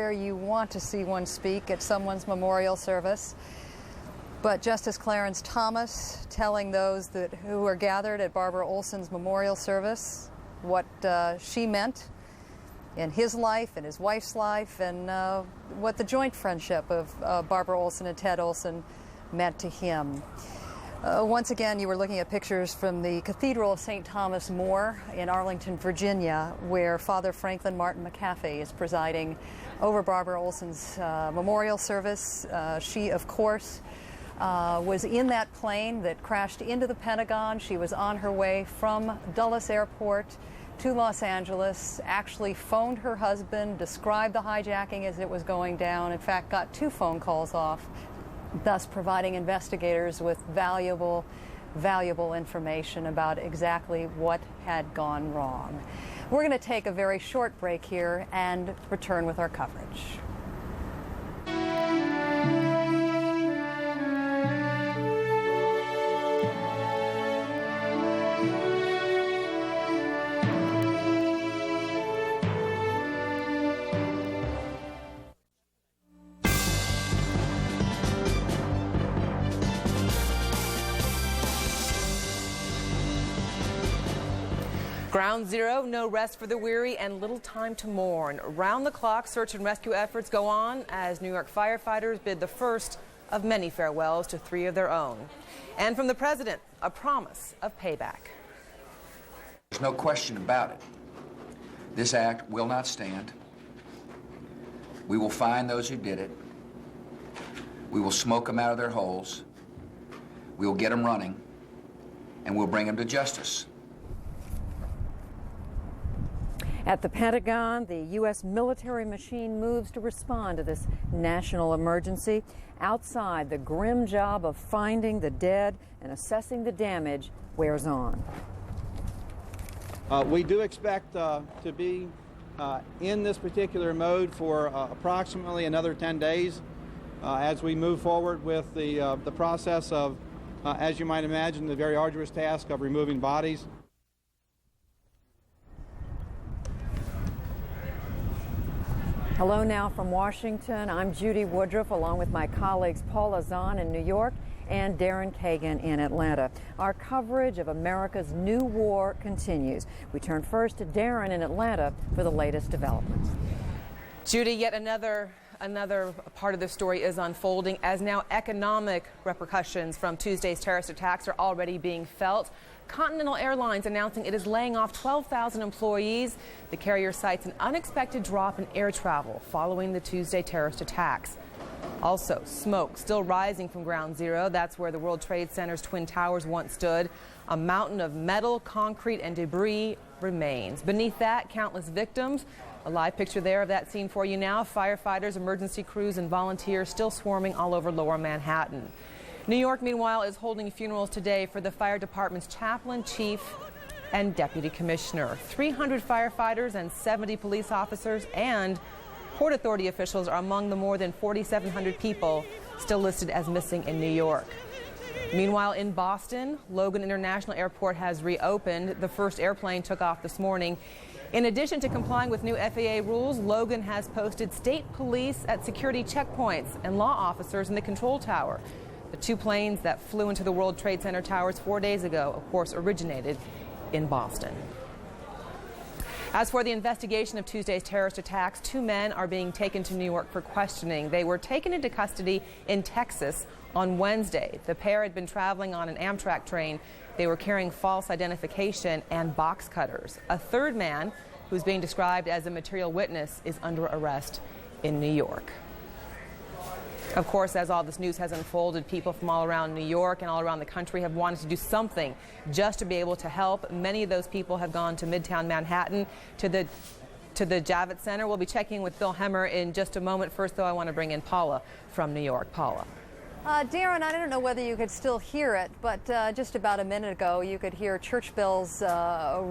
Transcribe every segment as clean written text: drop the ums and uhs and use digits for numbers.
where you want to see one speak at someone's memorial service. But Justice Clarence Thomas telling those who are gathered at Barbara Olson's memorial service what she meant in his life and his wife's life, and what the joint friendship of Barbara Olson and Ted Olson meant to him. Once again, you were looking at pictures from the Cathedral of St. Thomas More in Arlington, Virginia, where Father Franklin Martin McAfee is presiding over Barbara Olson's memorial service. She, of course, was in that plane that crashed into the Pentagon. She was on her way from Dulles Airport to Los Angeles, actually phoned her husband, described the hijacking as it was going down, in fact got 2 phone calls off, thus providing investigators with valuable information about exactly what had gone wrong. We're going to take a very short break here and return with our coverage. Ground Zero, no rest for the weary and little time to mourn. Round-the-clock search and rescue efforts go on as New York firefighters bid the first of many farewells to 3 of their own. And from the president, a promise of payback. There's no question about it. This act will not stand. We will find those who did it. We will smoke them out of their holes. We will get them running, and we'll bring them to justice. At the Pentagon, the U.S. military machine moves to respond to this national emergency. Outside, the grim job of finding the dead and assessing the damage wears on. We do expect to be in this particular mode for approximately another 10 days as we move forward with the process of, as you might imagine, the very arduous task of removing bodies. Hello now from Washington. I'm Judy Woodruff, along with my colleagues Paula Zahn in New York and Darren Kagan in Atlanta. Our coverage of America's new war continues. We turn first to Darren in Atlanta for the latest developments. Judy, yet another part of the story is unfolding as now economic repercussions from Tuesday's terrorist attacks are already being felt. Continental Airlines announcing it is laying off 12,000 employees. The carrier cites an unexpected drop in air travel following the Tuesday terrorist attacks. Also, smoke still rising from Ground Zero. That's where the World Trade Center's Twin Towers once stood. A mountain of metal, concrete, and debris remains. Beneath that, countless victims. A live picture there of that scene for you now. Firefighters, emergency crews, and volunteers still swarming all over Lower Manhattan. New York, meanwhile, is holding funerals today for the fire department's chaplain, chief, and deputy commissioner. 300 firefighters and 70 police officers and Port Authority officials are among the more than 4,700 people still listed as missing in New York. Meanwhile, in Boston, Logan International Airport has reopened. The first airplane took off this morning. In addition to complying with new FAA rules, Logan has posted state police at security checkpoints and law officers in the control tower. The 2 planes that flew into the World Trade Center towers 4 days ago, of course, originated in Boston. As for the investigation of Tuesday's terrorist attacks, 2 men are being taken to New York for questioning. They were taken into custody in Texas on Wednesday. The pair had been traveling on an Amtrak train. They were carrying false identification and box cutters. A 3rd man, who's being described as a material witness, is under arrest in New York. Of course, as all this news has unfolded, people from all around New York and all around the country have wanted to do something just to be able to help. Many of those people have gone to Midtown Manhattan, to the Javits Center. We'll be checking with Bill Hemmer in just a moment. First, though, I want to bring in Paula from New York. Paula. Darren, I don't know whether you could still hear it, but just about a minute ago you could hear church bells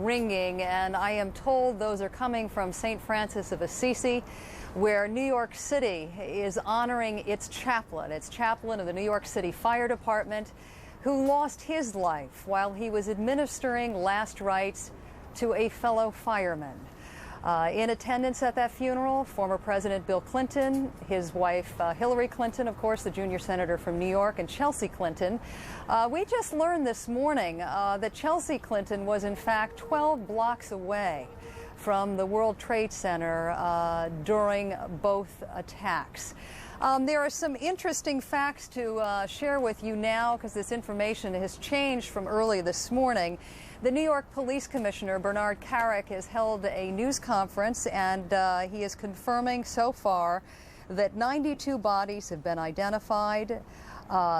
ringing, and I am told those are coming from St. Francis of Assisi, where New York City is honoring its chaplain of the New York City Fire Department, who lost his life while he was administering last rites to a fellow fireman. In attendance at that funeral, former President Bill Clinton, his wife Hillary Clinton, of course, the junior senator from New York, and Chelsea Clinton. We just learned this morning that Chelsea Clinton was in fact 12 blocks away from the World Trade Center during both attacks. There are some interesting facts to share with you now because this information has changed from early this morning. The New York Police Commissioner, Bernard Kerik, has held a news conference, and he is confirming so far that 92 bodies have been identified,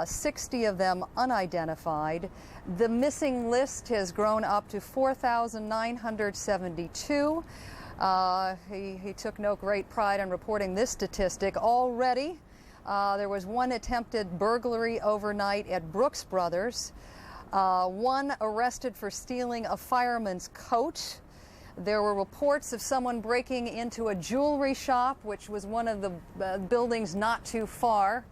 60 of them unidentified. The missing list has grown up to 4,972. He took no great pride in reporting this statistic. Already, there was one attempted burglary overnight at Brooks Brothers. One arrested for stealing a fireman's coat. There were reports of someone breaking into a jewelry shop, which was one of the buildings not too far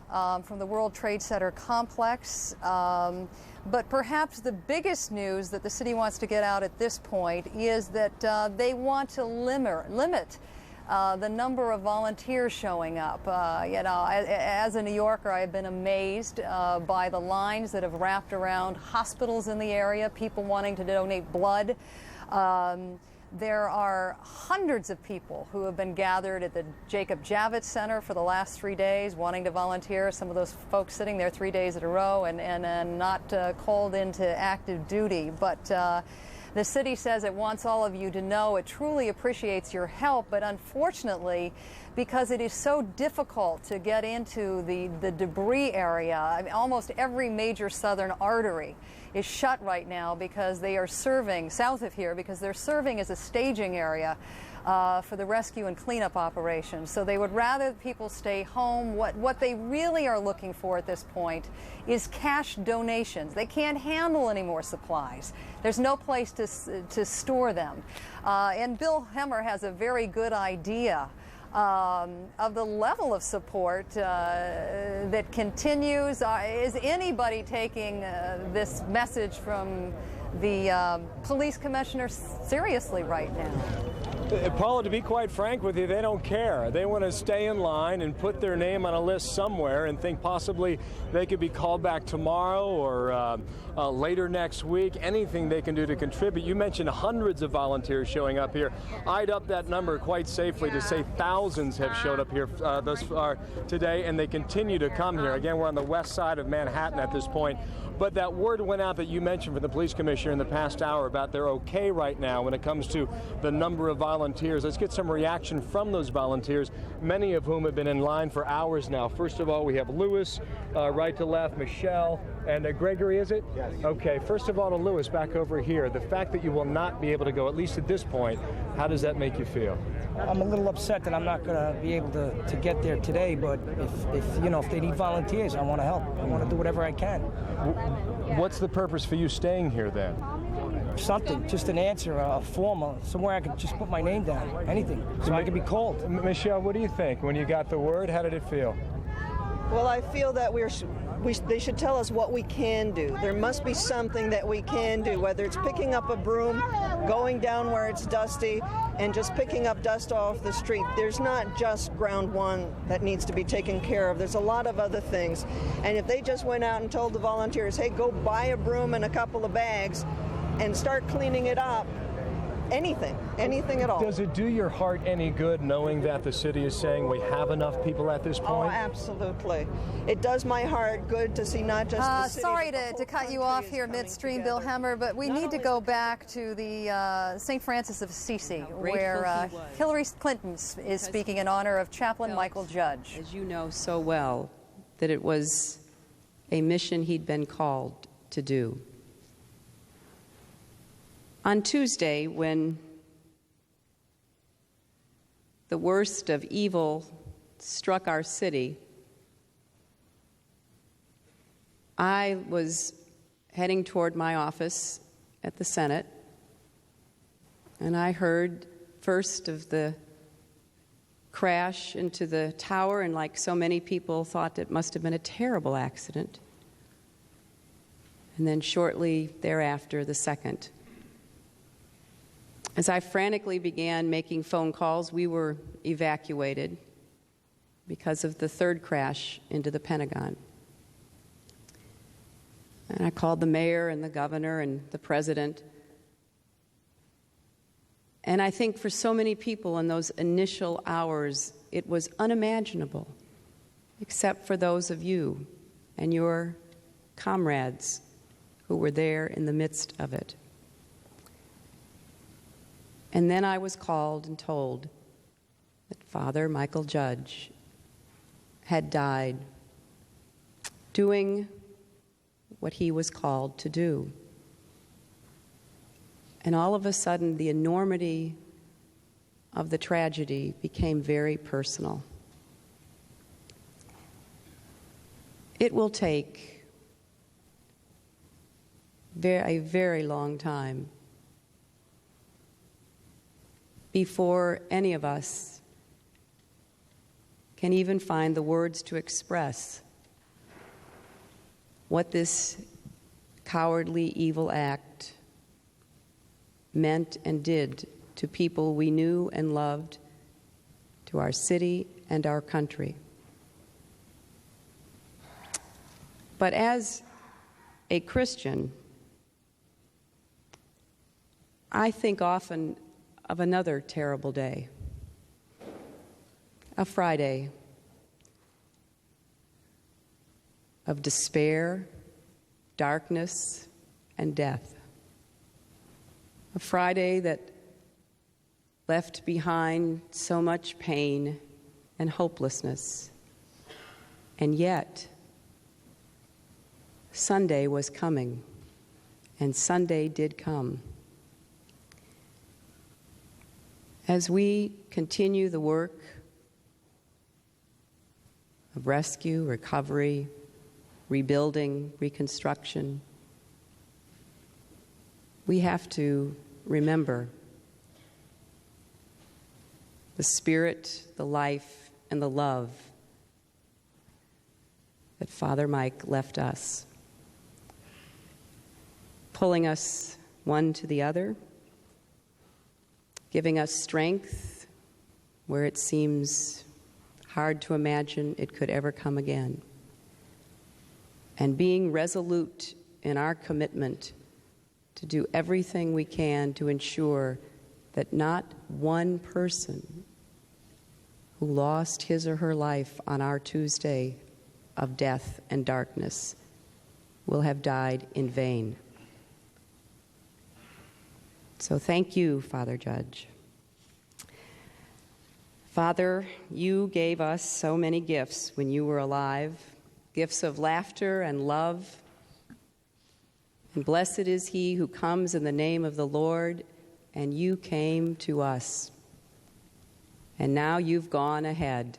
from the World Trade Center complex. But perhaps the biggest news that the city wants to get out at this point is that they want to limit the number of volunteers showing up. You know, as a New Yorker, I've been amazed by the lines that have wrapped around hospitals in the area, people wanting to donate blood. There are hundreds of people who have been gathered at the Jacob Javits Center for the last 3 days wanting to volunteer. Some of those folks sitting there 3 days in a row and not called into active duty. But the city says it wants all of you to know it truly appreciates your help, but unfortunately, because it is so difficult to get into the debris area, I mean, almost every major southern artery is shut right now because they are serving, south of here, because they're serving as a staging area for the rescue and cleanup operations. So they would rather people stay home. What they really are looking for at this point is cash donations. They can't handle any more supplies. There's no place to store them. And Bill Hemmer has a very good idea of the level of support that continues. Is anybody taking this message from the police commissioner seriously right now? Paula, to be quite frank with you, they don't care. They want to stay in line and put their name on a list somewhere and think possibly they could be called back tomorrow or later next week. Anything they can do to contribute. You mentioned hundreds of volunteers showing up here. I'd up that number quite safely to say thousands have showed up here thus far today, and they continue to come here. Again, we're on the west side of Manhattan at this point. But that word went out that you mentioned from the police commissioner in the past hour about they're okay right now when it comes to the number of volunteers. Let's get some reaction from those volunteers, many of whom have been in line for hours now. First of all, we have Lewis, right to left, Michelle, and Gregory, is it? Yes. Okay, first of all to Lewis, back over here. The fact that you will not be able to go, at least at this point, how does that make you feel? I'm a little upset that I'm not going to be able to get there today, but if they need volunteers, I want to help. I want to do whatever I can. What's the purpose for you staying here then? Something, just an answer, a form, somewhere I can just put my name down, anything, so I can be called. Michelle, what do you think? When you got the word, how did it feel? Well, I feel that they should tell us what we can do. There must be something that we can do, whether it's picking up a broom, going down where it's dusty, and just picking up dust off the street. There's not just ground one that needs to be taken care of. There's a lot of other things. And if they just went out and told the volunteers, hey, go buy a broom and a couple of bags and start cleaning it up, anything at all. Does it do your heart any good knowing that the city is saying we have enough people at this point? Oh, absolutely. It does my heart good to see not just the city. Sorry to cut you off here midstream, Bill Hemmer, but we need to go back to the St. Francis of Assisi, where Hillary Clinton is speaking in honor of Chaplain Michael Judge. As you know so well, that it was a mission he'd been called to do. On Tuesday, when the worst of evil struck our city, I was heading toward my office at the Senate, and I heard first of the crash into the tower, and like so many people thought it must have been a terrible accident. And then shortly thereafter, the second. As I frantically began making phone calls, we were evacuated because of the third crash into the Pentagon. And I called the mayor and the governor and the president. And I think for so many people in those initial hours, it was unimaginable, except for those of you and your comrades who were there in the midst of it. And then I was called and told that Father Michael Judge had died doing what he was called to do. And all of a sudden, the enormity of the tragedy became very personal. It will take a very long time before any of us can even find the words to express what this cowardly, evil act meant and did to people we knew and loved, to our city and our country. But as a Christian, I think often of another terrible day, a Friday of despair, darkness, and death. A Friday that left behind so much pain and hopelessness. And yet, Sunday was coming, and Sunday did come. As we continue the work of rescue, recovery, rebuilding, reconstruction, we have to remember the spirit, the life, and the love that Father Mike left us, pulling us one to the other, giving us strength where it seems hard to imagine it could ever come again, and being resolute in our commitment to do everything we can to ensure that not one person who lost his or her life on our Tuesday of death and darkness will have died in vain. So thank you, Father Judge. Father, you gave us so many gifts when you were alive, gifts of laughter and love. And blessed is he who comes in the name of the Lord, and you came to us. And now you've gone ahead,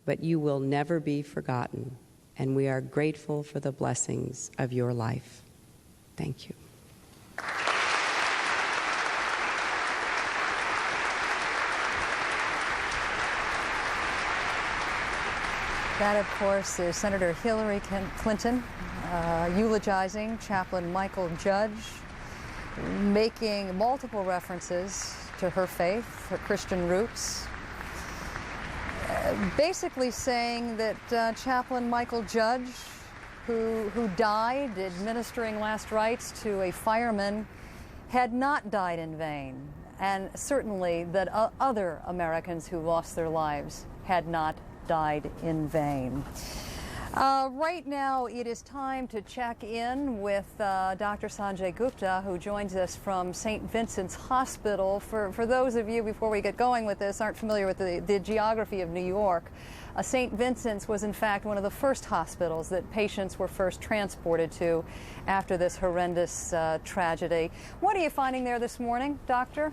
but you will never be forgotten, and we are grateful for the blessings of your life. Thank you. That, of course, is Senator Hillary Clinton eulogizing Chaplain Michael Judge, making multiple references to her faith, her Christian roots, basically saying that Chaplain Michael Judge, who died administering last rites to a fireman, had not died in vain, and certainly that other Americans who lost their lives had not died in vain. Right now, it is time to check in with Dr. Sanjay Gupta, who joins us from St. Vincent's Hospital. For those of you, before we get going with this, aren't familiar with the geography of New York, St. Vincent's was in fact one of the first hospitals that patients were first transported to after this horrendous tragedy. What are you finding there this morning, Doctor?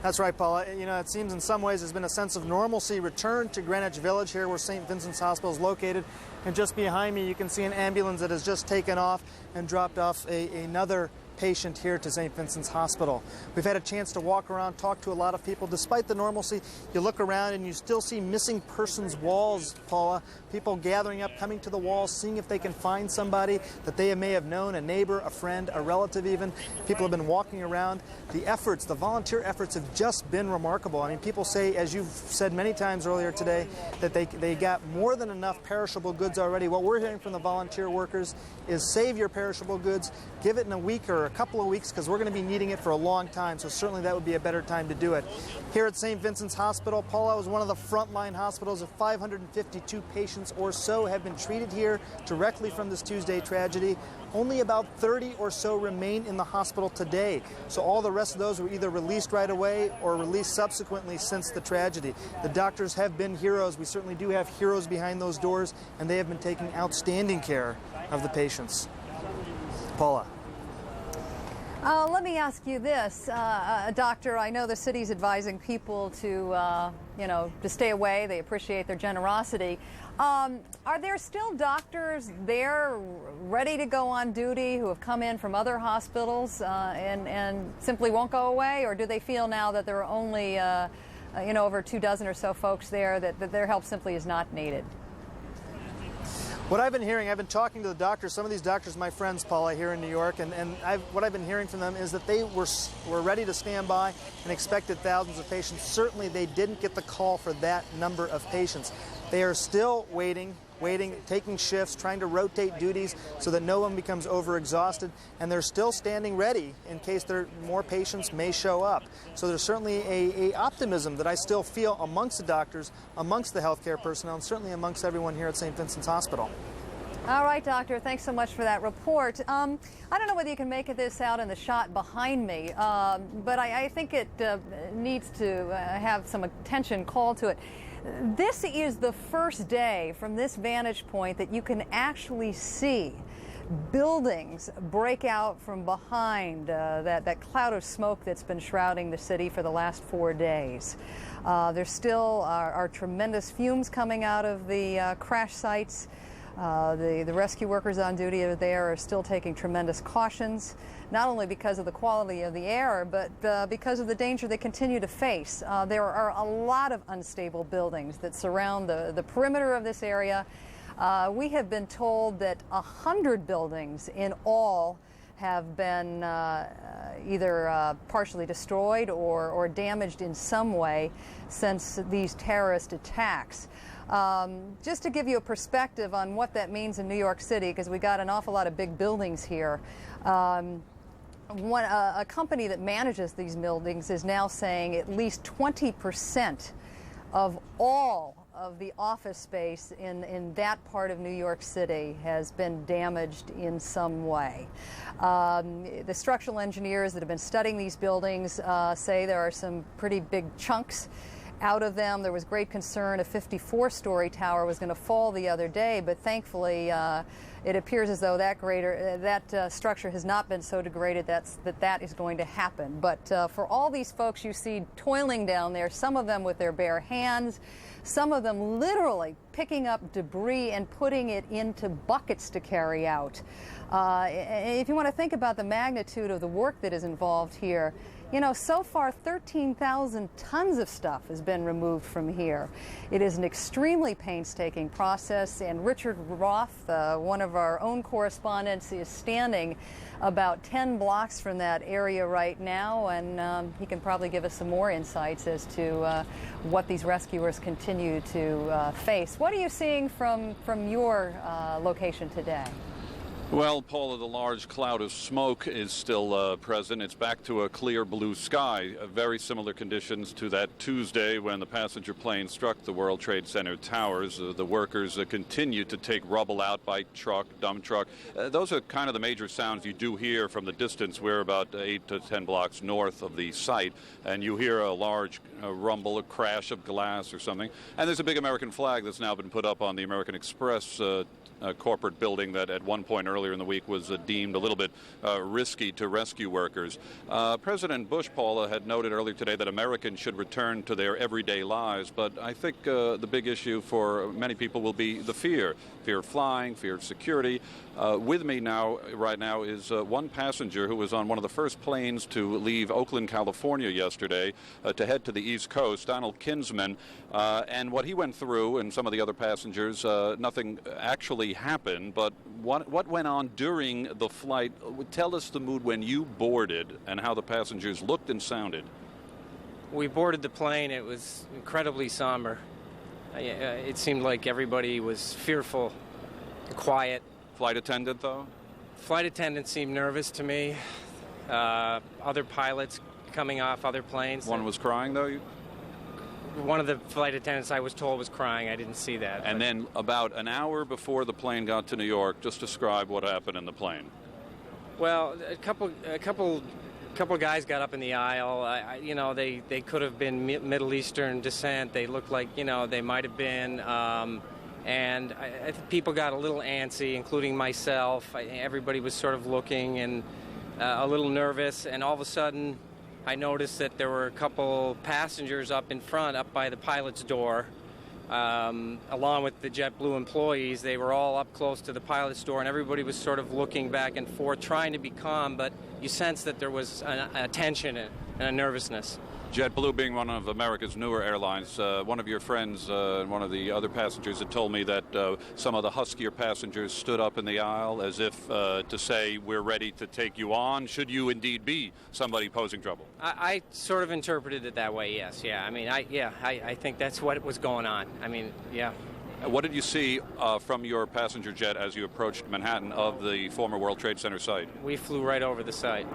That's right, Paula. You know, it seems in some ways there's been a sense of normalcy returned to Greenwich Village, here where St. Vincent's Hospital is located. And just behind me, you can see an ambulance that has just taken off and dropped off another patient here to St. Vincent's Hospital. We've had a chance to walk around, talk to a lot of people. Despite the normalcy, you look around and you still see missing persons walls, Paula. People gathering up, coming to the walls, seeing if they can find somebody that they may have known, a neighbor, a friend, a relative even. People have been walking around. The efforts, the volunteer efforts have just been remarkable. I mean, people say, as you've said many times earlier today, that they got more than enough perishable goods already. What we're hearing from the volunteer workers is save your perishable goods, give it in a week or a couple of weeks, because we're going to be needing it for a long time, so certainly that would be a better time to do it. Here at St. Vincent's Hospital, Paula was one of the frontline hospitals. Of 552 patients or so have been treated here directly from this Tuesday tragedy. Only about 30 or so remain in the hospital today, so all the rest of those were either released right away or released subsequently since the tragedy. The doctors have been heroes. We certainly do have heroes behind those doors, and they have been taking outstanding care of the patients. Paula. Let me ask you this, Doctor. I know the city's advising people to, to stay away. They appreciate their generosity. Are there still doctors there ready to go on duty who have come in from other hospitals and simply won't go away? Or do they feel now that there are only, over 24 or so folks there that their help simply is not needed? What I've been hearing, I've been talking to the doctors, some of these doctors, my friends, Paula, here in New York, and what I've been hearing from them is that they were ready to stand by and expected thousands of patients. Certainly they didn't get the call for that number of patients. They are still waiting, taking shifts, trying to rotate duties so that no one becomes overexhausted, and they're still standing ready in case more patients may show up. So there's certainly a optimism that I still feel amongst the doctors, amongst the healthcare personnel, and certainly amongst everyone here at St. Vincent's Hospital. All right, Doctor, thanks so much for that report. I don't know whether you can make this out in the shot behind me, but I think it needs to have some attention called to it. This is the first day from this vantage point that you can actually see buildings break out from behind that cloud of smoke that's been shrouding the city for the last 4 days. There still are tremendous fumes coming out of the crash sites. The rescue workers on duty there are still taking tremendous cautions, not only because of the quality of the air, but because of the danger they continue to face. There are a lot of unstable buildings that surround the perimeter of this area. We have been told that 100 buildings in all have been either partially destroyed or damaged in some way since these terrorist attacks. Just to give you a perspective on what that means in New York City, because we got an awful lot of big buildings here. A company that manages these buildings is now saying at least 20% of all of the office space in that part of New York City has been damaged in some way. The structural engineers that have been studying these buildings say there are some pretty big chunks out of them. There was great concern a 54-story tower was going to fall the other day, but thankfully it appears as though that structure has not been so degraded that is going to happen. But for all these folks you see toiling down there, some of them with their bare hands, some of them literally picking up debris and putting it into buckets to carry out. If you want to think about the magnitude of the work that is involved here, so far 13,000 tons of stuff has been removed from here. It is an extremely painstaking process, and Richard Roth, one of our own correspondents, is standing about 10 blocks from that area right now, and he can probably give us some more insights as to what these rescuers continue to face. What are you seeing from your location today? Well, Paula, the large cloud of smoke is still present. It's back to a clear blue sky. Very similar conditions to that Tuesday when the passenger plane struck the World Trade Center towers. The workers continue to take rubble out by truck, dump truck. Those are kind of the major sounds you do hear from the distance. We're about 8 to 10 blocks north of the site, and you hear a large rumble, a crash of glass or something. And there's a big American flag that's now been put up on the American Express corporate building that at one point earlier in the week was deemed a little bit risky to rescue workers. President Bush, Paula, had noted earlier today that Americans should return to their everyday lives, but I think the big issue for many people will be the fear of flying, fear of security. With me right now is one passenger who was on one of the first planes to leave Oakland, California yesterday to head to the East Coast, Donald Kinsman, and what he went through and some of the other passengers, nothing actually happened, but what went on during the flight? Tell us the mood when you boarded and how the passengers looked and sounded. We boarded the plane. It was incredibly somber. It seemed like everybody was fearful, quiet. Flight attendant, though? Flight attendant seemed nervous to me. Other pilots coming off other planes. One was crying, though? One of the flight attendants, I was told, was crying. I didn't see that. And then about an hour before the plane got to New York, just describe what happened in the plane. Well, a couple guys got up in the aisle. They could have been Middle Eastern descent. They looked like, they might have been. And I think people got a little antsy, including myself. Everybody was sort of looking and a little nervous. And all of a sudden, I noticed that there were a couple passengers up in front, up by the pilot's door, along with the JetBlue employees. They were all up close to the pilot's door, and everybody was sort of looking back and forth, trying to be calm, but you sensed that there was a tension and a nervousness. JetBlue being one of America's newer airlines, one of your friends and one of the other passengers had told me that some of the huskier passengers stood up in the aisle as if to say, we're ready to take you on, should you indeed be somebody posing trouble. I sort of interpreted it that way, yes. Yeah, I mean, I think that's what was going on. I mean, yeah. What did you see from your passenger jet as you approached Manhattan of the former World Trade Center site? We flew right over the site.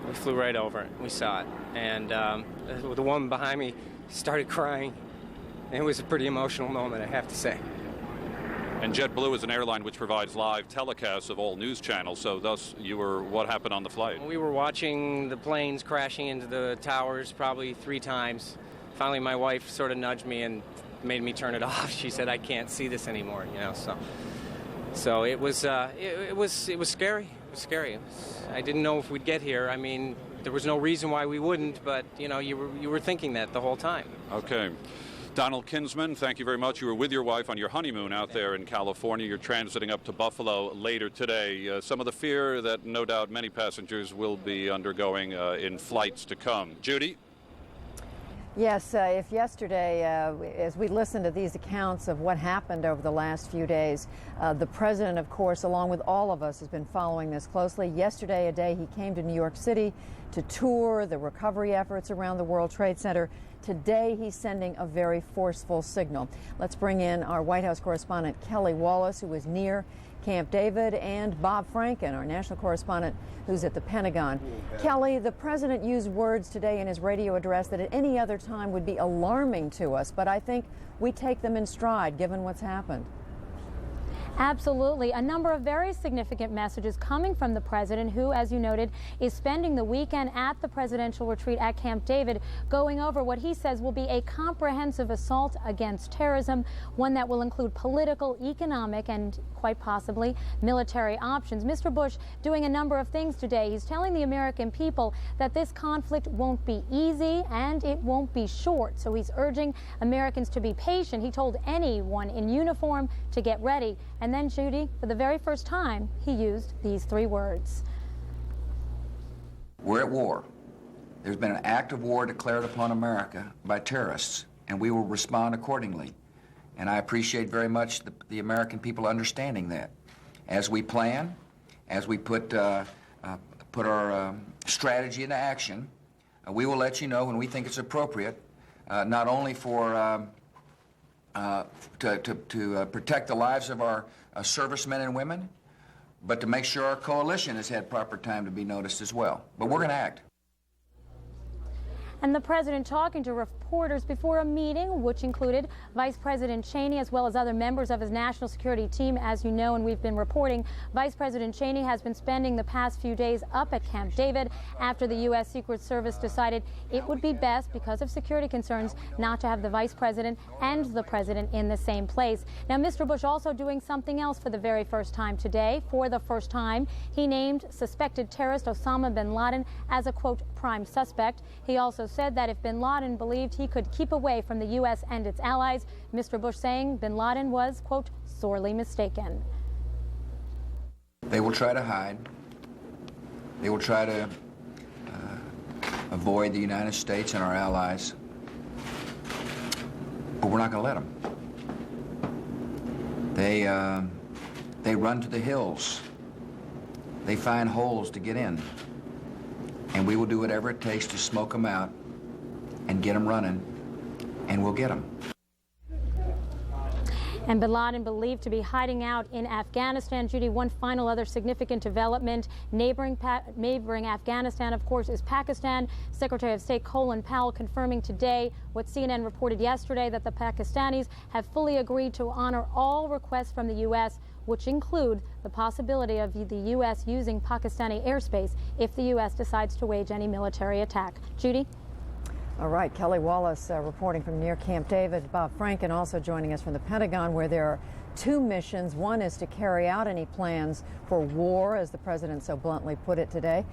We flew right over it. We saw it. And the woman behind me started crying. And it was a pretty emotional moment, I have to say. And JetBlue is an airline which provides live telecasts of all news channels, so thus what happened on the flight? We were watching the planes crashing into the towers probably 3 times. Finally, my wife sort of nudged me and made me turn it off. She said, I can't see this anymore, So it was scary. It was scary. I didn't know if we'd get here. I mean, there was no reason why we wouldn't, but you were thinking that the whole time. Okay. Donald Kinsman, thank you very much. You were with your wife on your honeymoon out there in California. You're transiting up to Buffalo later today. Some of the fear that no doubt many passengers will be undergoing in flights to come. Judy? Yes, if yesterday, as we listened to these accounts of what happened over the last few days, the president, of course, along with all of us, has been following this closely. Yesterday, a day he came to New York City to tour the recovery efforts around the World Trade Center. Today, he's sending a very forceful signal. Let's bring in our White House correspondent, Kelly Wallace, who was near Camp David, and Bob Franken, our national correspondent, who's at the Pentagon. Kelly, the president used words today in his radio address that at any other time would be alarming to us, but I think we take them in stride given what's happened. Absolutely. A number of very significant messages coming from the president, who, as you noted, is spending the weekend at the presidential retreat at Camp David, going over what he says will be a comprehensive assault against terrorism, one that will include political, economic, and quite possibly military options. Mr. Bush doing a number of things today. He's telling the American people that this conflict won't be easy and it won't be short. So he's urging Americans to be patient. He told anyone in uniform to get ready. And then, Judy, for the very first time, he used these 3 words. We're at war. There's been an act of war declared upon America by terrorists, and we will respond accordingly. And I appreciate very much the American people understanding that. As we plan, as we put our strategy into action, we will let you know when we think it's appropriate, not only for to protect the lives of our servicemen and women, but to make sure our coalition has had proper time to be noticed as well. But we're going to act. And the president talking to reporters reporters before a meeting which included Vice President Cheney as well as other members of his national security team. As you know, and we've been reporting, Vice President Cheney has been spending the past few days up at Camp David after the U.S. Secret Service decided it would be best, because of security concerns, not to have the Vice President and the President in the same place. Now, Mr. Bush also doing something else for the very first time today. For the first time, he named suspected terrorist Osama bin Laden as a, quote, prime suspect. He also said that if bin Laden believed he could keep away from the U.S. and its allies, Mr. Bush saying bin Laden was, quote, sorely mistaken. They will try to hide. They will try to avoid the United States and our allies. But we're not going to let them. They run to the hills. They find holes to get in. And we will do whatever it takes to smoke them out and get them running, and we'll get them. And bin Laden believed to be hiding out in Afghanistan. Judy, one final other significant development. Neighboring Afghanistan, of course, is Pakistan. Secretary of State Colin Powell confirming today what CNN reported yesterday, that the Pakistanis have fully agreed to honor all requests from the U.S., which include the possibility of the U.S. using Pakistani airspace if the U.S. decides to wage any military attack. Judy? All right, Kelly Wallace reporting from near Camp David. Bob Franken also joining us from the Pentagon, where there are two missions. One is to carry out any plans for war, as the president so bluntly put it today.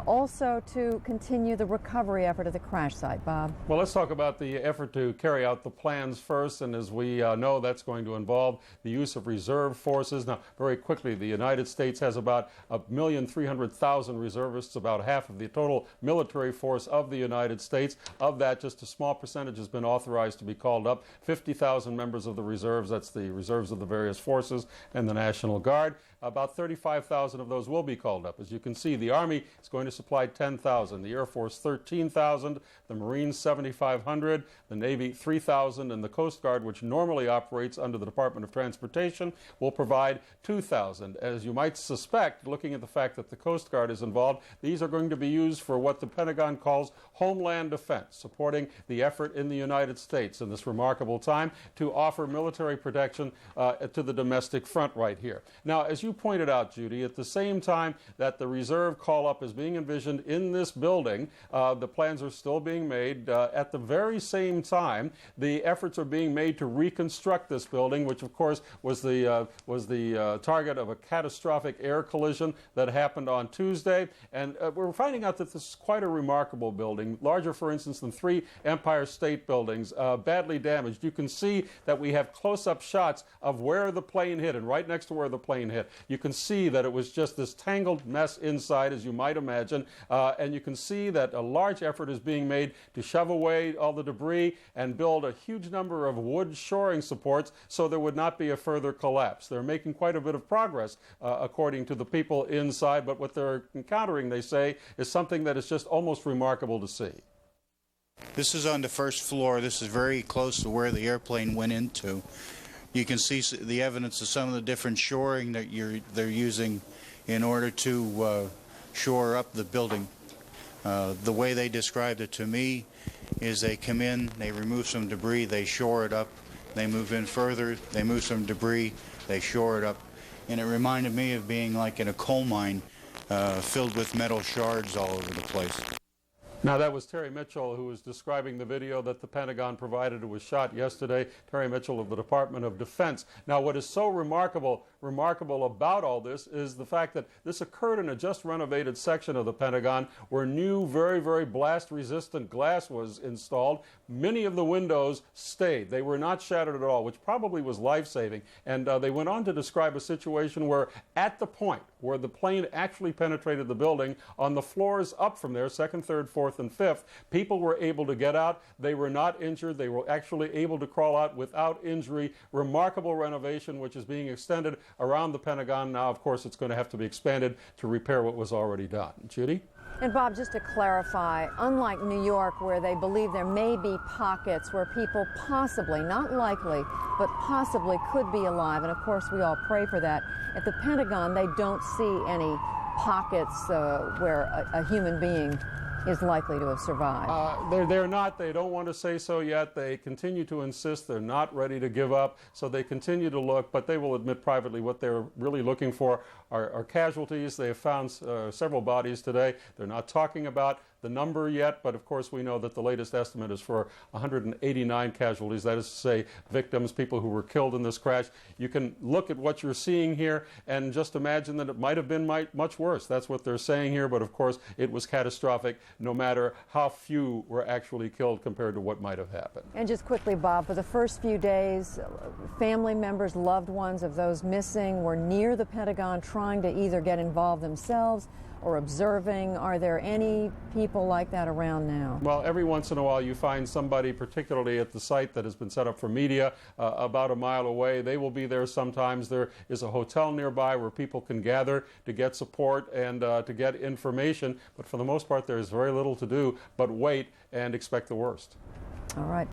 Also to continue the recovery effort of the crash site. Bob? Well, let's talk about the effort to carry out the plans first. And as we know, that's going to involve the use of reserve forces. Now, very quickly, the United States has about 1,300,000 reservists, about half of the total military force of the United States. Of that, just a small percentage has been authorized to be called up. 50,000 members of the reserves, that's the reserves of the various forces, and the National Guard. About 35,000 of those will be called up. As you can see, the Army is going to supply 10,000, the Air Force 13,000, the Marines 7,500, the Navy 3,000, and the Coast Guard, which normally operates under the Department of Transportation, will provide 2,000. As you might suspect, looking at the fact that the Coast Guard is involved, these are going to be used for what the Pentagon calls homeland defense, supporting the effort in the United States in this remarkable time to offer military protection to the domestic front right here. Now, as you pointed out, Judy, at the same time that the reserve call-up is being envisioned in this building, the plans are still being made. At the very same time, the efforts are being made to reconstruct this building, which, of course, was the target of a catastrophic air collision that happened on Tuesday. And we're finding out that this is quite a remarkable building, larger, for instance, than 3 Empire State Buildings, badly damaged. You can see that we have close-up shots of where the plane hit, and right next to where the plane hit, you can see that it was just this tangled mess inside, as you might imagine, and you can see that a large effort is being made to shove away all the debris and build a huge number of wood shoring supports so there would not be a further collapse. They're making quite a bit of progress, according to the people inside, but what they're encountering, they say, is something that is just almost remarkable to see. This is on the first floor. This is very close to where the airplane went into. You can see the evidence of some of the different shoring that they're using in order to shore up the building. The way they described it to me is they come in, they remove some debris, they shore it up, they move in further, they move some debris, they shore it up. And it reminded me of being like in a coal mine filled with metal shards all over the place. Now, that was Terry Mitchell, who was describing the video that the Pentagon provided. It was shot yesterday. Terry Mitchell of the Department of Defense. Now, what is so remarkable about all this is the fact that this occurred in a just renovated section of the Pentagon where new, very, very blast-resistant glass was installed. Many of the windows stayed. They were not shattered at all, which probably was life-saving. And they went on to describe a situation where, at the point where the plane actually penetrated the building, on the floors up from there, 2nd, 3rd, 4th, and 5th, people were able to get out. They were not injured. They were actually able to crawl out without injury. Remarkable renovation, which is being extended around the Pentagon. Now, of course, it's going to have to be expanded to repair what was already done. Judy? And Bob, just to clarify, unlike New York, where they believe there may be pockets where people possibly, not likely, but possibly could be alive, and of course we all pray for that, at the Pentagon they don't see any pockets where a human being is likely to have survived. They're not. They don't want to say so yet. They continue to insist they're not ready to give up, so they continue to look, but they will admit privately what they're really looking for are casualties. They have found several bodies today. They're not talking about the number yet, but of course we know that the latest estimate is for 189 casualties. That is to say, victims, people who were killed in this crash. You can look at what you're seeing here and just imagine that it might have been much worse. That's what they're saying here, but of course it was catastrophic, no matter how few were actually killed compared to what might have happened. And just quickly, Bob, for the first few days, family members, loved ones of those missing were near the Pentagon trying to either get involved themselves or observing. Are there any people like that around now? Well, every once in a while you find somebody, particularly at the site that has been set up for media, about a mile away. They will be there sometimes. There is a hotel nearby where people can gather to get support and to get information, but for the most part there is very little to do but wait and expect the worst. All right.